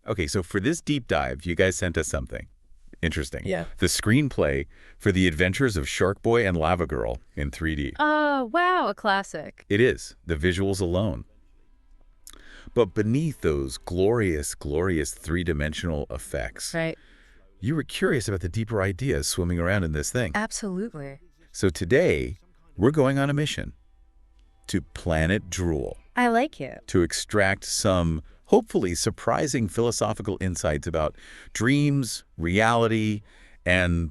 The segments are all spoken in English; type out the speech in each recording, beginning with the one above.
Okay, so for this deep dive, you guys sent us something interesting. Yeah. The screenplay for The Adventures of Shark Boy and Lava Girl in 3D. Oh, wow, a classic. It is, the visuals alone. But beneath those glorious, glorious three-dimensional effects, Right. you were curious about the deeper ideas swimming around in this thing. Absolutely. So today, we're going on a mission to Planet Drool I like it. to extract some hopefully surprising philosophical insights about dreams, reality, and,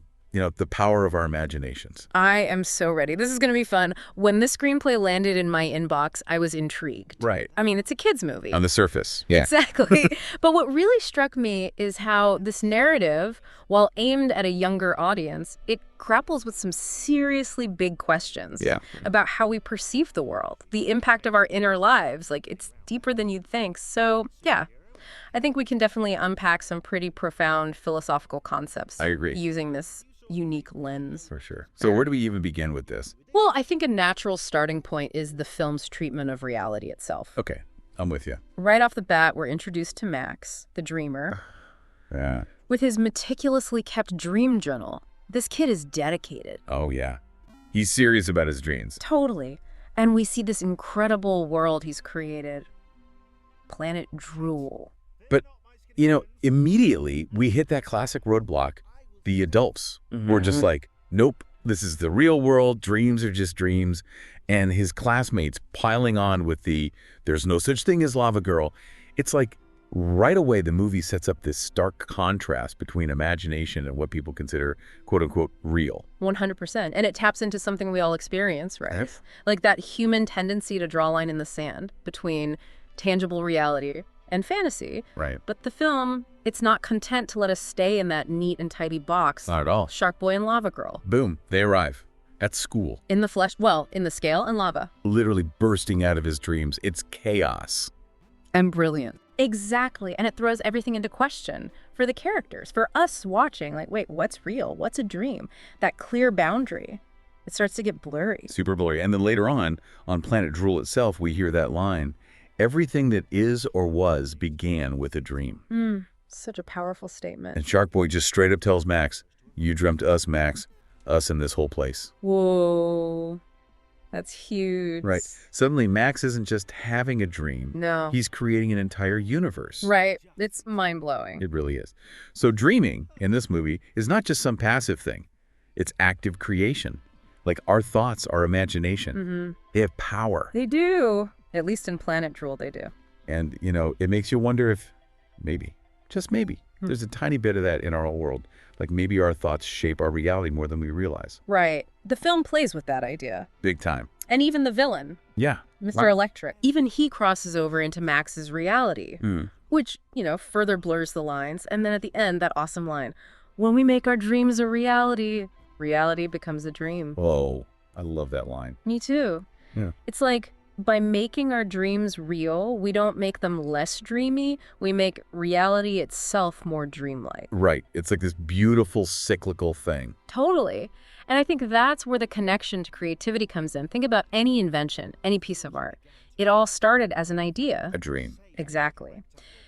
the power of our imaginations. I am so ready. This is going to be fun. When this screenplay landed in my inbox, I was intrigued. Right. I mean, it's a kid's movie. On the surface. Yeah. Exactly. But what really struck me is how this narrative, while aimed at a younger audience, it grapples with some seriously big questions about how we perceive the world, the impact of our inner lives. Like, it's deeper than you'd think. So, yeah, I think we can definitely unpack some pretty profound philosophical concepts. I agree. Using this unique lens. For sure. So where do we even begin with this? Well, I think a natural starting point is the film's treatment of reality itself. Okay, I'm with you. Right off the bat, we're introduced to Max, the dreamer, Yeah. with his meticulously kept dream journal. This kid is dedicated. Oh, yeah. He's serious about his dreams. Totally. And we see this incredible world he's created. Planet Drool. But, immediately we hit that classic roadblock. The adults were just like, nope, this is the real world. Dreams are just dreams. And his classmates piling on with there's no such thing as Lava Girl. It's like right away the movie sets up this stark contrast between imagination and what people consider, quote unquote, real. 100%. And it taps into something we all experience, right? Yes. Like that human tendency to draw a line in the sand between tangible reality and fantasy. Right. But the film, it's not content to let us stay in that neat and tidy box. Not at all. Shark Boy and Lava Girl. Boom, they arrive at school, In the flesh, well, in the scale and lava. literally bursting out of his dreams. It's chaos. And brilliant. Exactly. And it throws everything into question for the characters, for us watching. Like, wait, what's real? What's a dream? That clear boundary. It starts to get blurry. Super blurry. And then later on Planet Drool itself, we hear that line, everything that is or was began with a dream. Such a powerful statement. And Shark Boy just straight up tells Max, you dreamt us, Max, us in this whole place. Whoa. That's huge. Right. Suddenly, Max isn't just having a dream. No. He's creating an entire universe. Right. It's mind-blowing. It really is. So dreaming in this movie is not just some passive thing. It's active creation. Like our thoughts, our imagination. They have power. They do. At least in Planet Drool, they do. And, it makes you wonder if maybe, just maybe, there's a tiny bit of that in our own world. Like maybe our thoughts shape our reality more than we realize. Right. The film plays with that idea. Big time. And even the villain, Yeah. Mr. Electric, even he crosses over into Max's reality, which, further blurs the lines. And then at the end, that awesome line, when we make our dreams a reality, reality becomes a dream. Oh, I love that line. Me too. Yeah. It's like, by making our dreams real, we don't make them less dreamy. We make reality itself more dreamlike. Right. It's like this beautiful cyclical thing. Totally. And I think that's where the connection to creativity comes in. Think about any invention, any piece of art. It all started as an idea. A dream. Exactly.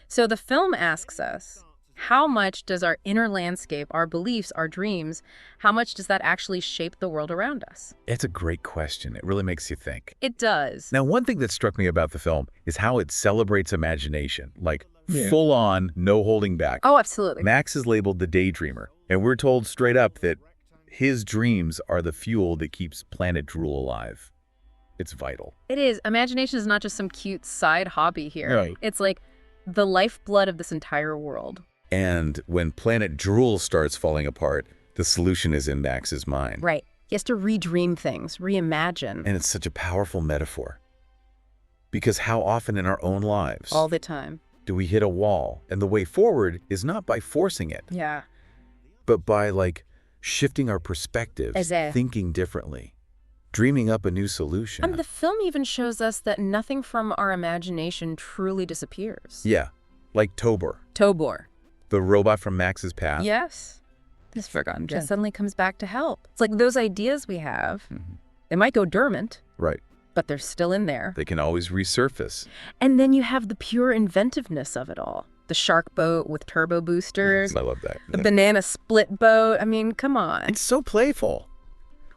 So the film asks us, how much does our inner landscape, our beliefs, our dreams, how much does that actually shape the world around us? It's a great question. It really makes you think. It does. Now, one thing that struck me about the film is how it celebrates imagination. Like full on, no holding back. Oh, absolutely. Max is labeled the daydreamer. And we're told straight up that his dreams are the fuel that keeps Planet Drool alive. It's vital. It is. Imagination is not just some cute side hobby here. Right. It's like the lifeblood of this entire world. And when Planet Drool starts falling apart, the solution is in Max's mind. Right. He has to redream things, reimagine. And it's such a powerful metaphor. Because how often in our own lives All the time. do we hit a wall? And the way forward is not by forcing it, Yeah. but by shifting our perspectives, thinking differently, dreaming up a new solution. And the film even shows us that nothing from our imagination truly disappears. Yeah, like Tobor, Tobor. the robot from Max's past. Yes. This forgotten just suddenly comes back to help. It's like those ideas we have, they might go dormant, Right. but they're still in there. They can always resurface. And then you have the pure inventiveness of it all. the shark boat with turbo boosters. I love that. The banana split boat. I mean, come on. It's so playful.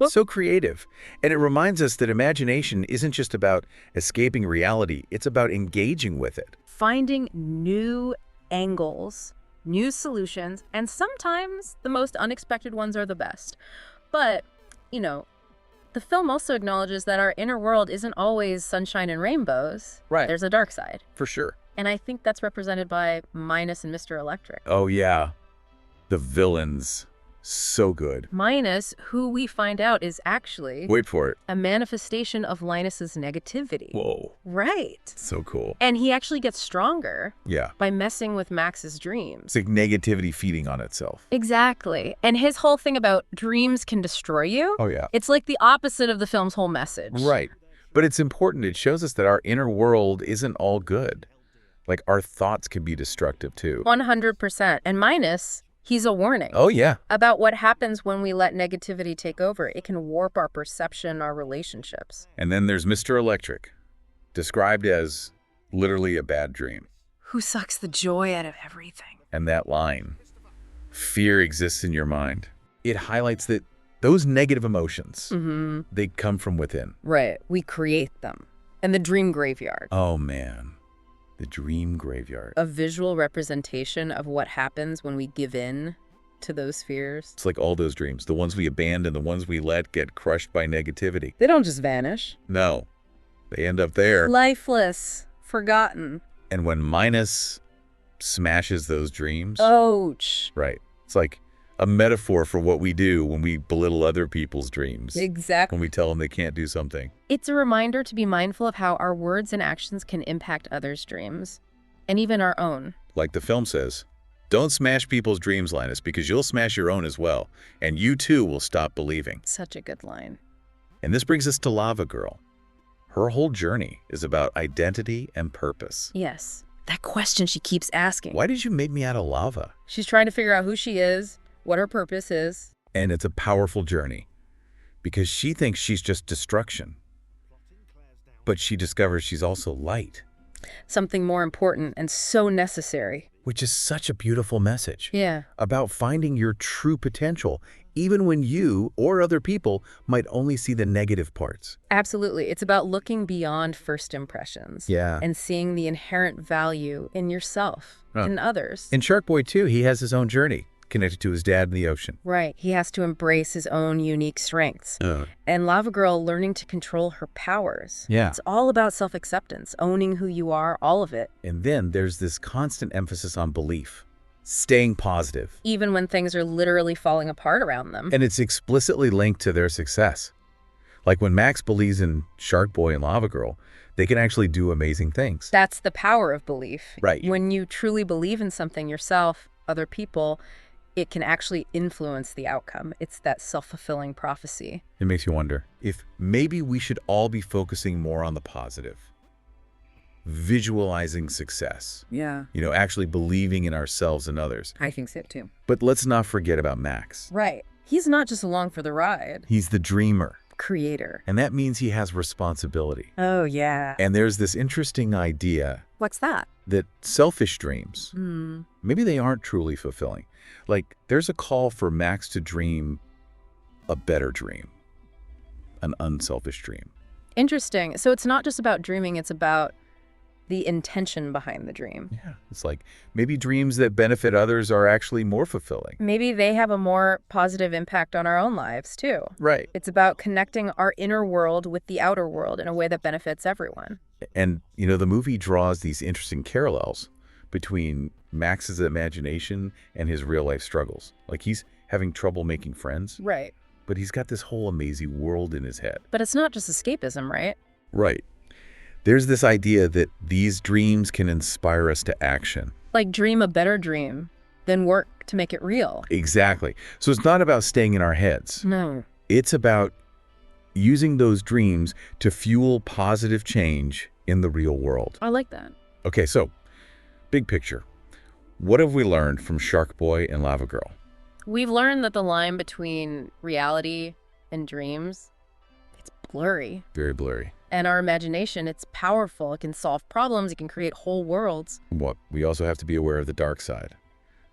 So creative. And it reminds us that imagination isn't just about escaping reality. It's about engaging with it. Finding new angles, new solutions, and sometimes the most unexpected ones are the best. But, you know, the film also acknowledges that our inner world isn't always sunshine and rainbows. Right. There's a dark side. For sure. And I think that's represented by Minus and Mr. Electric. Oh, yeah. The villains. So good. Minus, who we find out is actually... Wait for it. a manifestation of Linus's negativity. Whoa. Right. So cool. And he actually gets stronger. Yeah. By messing with Max's dreams. It's like negativity feeding on itself. Exactly. And his whole thing about dreams can destroy you. Oh, yeah. It's like the opposite of the film's whole message. Right. But it's important. It shows us that our inner world isn't all good. Like, our thoughts can be destructive, too. 100%. And Minus... he's a warning. Oh, yeah. About what happens when we let negativity take over. It can warp our perception, our relationships. And then there's Mr. Electric, described as literally a bad dream. Who sucks the joy out of everything. And that line, fear exists in your mind. It highlights that those negative emotions, they come from within. Right. We create them. And the dream graveyard. Oh, man. The dream graveyard. A visual representation of what happens when we give in to those fears. It's like all those dreams. The ones we abandon, the ones we let get crushed by negativity. They don't just vanish. No. They end up there. Lifeless. Forgotten. And when Minus smashes those dreams... ouch. Right. It's like a metaphor for what we do when we belittle other people's dreams. Exactly. When we tell them they can't do something. It's a reminder to be mindful of how our words and actions can impact others' dreams, and even our own. Like the film says, don't smash people's dreams, Linus, because you'll smash your own as well, and you too will stop believing. Such a good line. And this brings us to Lava Girl. Her whole journey is about identity and purpose. Yes, that question she keeps asking. Why did you make me out of lava? She's trying to figure out who she is, what her purpose is. And it's a powerful journey, because she thinks she's just destruction. But she discovers she's also light. Something more important and so necessary. Which is such a beautiful message. Yeah. About finding your true potential, even when you or other people might only see the negative parts. Absolutely. It's about looking beyond first impressions. Yeah. And seeing the inherent value in yourself, in others. In Shark Boy 2, he has his own journey, connected to his dad in the ocean. Right. He has to embrace his own unique strengths. And Lava Girl learning to control her powers. Yeah. It's all about self-acceptance, owning who you are, all of it. And then there's this constant emphasis on belief, staying positive. Even when things are literally falling apart around them. And it's explicitly linked to their success. Like when Max believes in Shark Boy and Lava Girl, they can actually do amazing things. That's the power of belief. Right. When you truly believe in something yourself, other people, it can actually influence the outcome. It's that self-fulfilling prophecy. It makes you wonder if maybe we should all be focusing more on the positive. Visualizing success. Yeah. You know, actually believing in ourselves and others. I think so too. But let's not forget about Max. Right. He's not just along for the ride. He's the dreamer. Creator. And that means he has responsibility. Oh, yeah. And there's this interesting idea What's that? that selfish dreams, maybe they aren't truly fulfilling. Like, there's a call for Max to dream a better dream, an unselfish dream. Interesting. So it's not just about dreaming, it's about the intention behind the dream. Yeah. It's like maybe dreams that benefit others are actually more fulfilling. Maybe they have a more positive impact on our own lives, too. Right. It's about connecting our inner world with the outer world in a way that benefits everyone. And, you know, the movie draws these interesting parallels between Max's imagination and his real-life struggles. Like, he's having trouble making friends. Right. But he's got this whole amazing world in his head. But it's not just escapism, right? Right. There's this idea that these dreams can inspire us to action. Like dream a better dream, then work to make it real. Exactly. So it's not about staying in our heads. No. It's about using those dreams to fuel positive change in the real world. I like that. Okay, so big picture. What have we learned from Shark Boy and Lava Girl? We've learned that the line between reality and dreams, it's blurry. Very blurry. And our imagination, it's powerful. It can solve problems. It can create whole worlds. What? We also have to be aware of the dark side,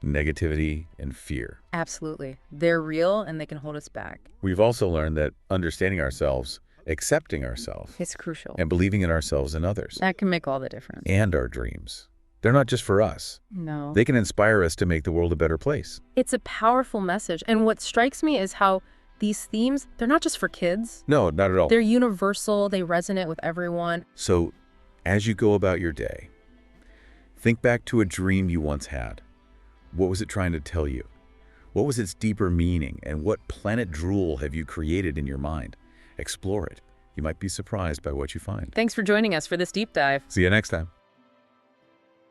negativity and fear. Absolutely. They're real and they can hold us back. We've also learned that understanding ourselves, accepting ourselves, It's crucial. and believing in ourselves and others, That can make all the difference. and our dreams. They're not just for us. No. They can inspire us to make the world a better place. It's a powerful message. And what strikes me is how these themes, they're not just for kids. No, not at all. They're universal. They resonate with everyone. So, as you go about your day, think back to a dream you once had. What was it trying to tell you? What was its deeper meaning? And what planet drool have you created in your mind? Explore it. You might be surprised by what you find. Thanks for joining us for this deep dive. See you next time.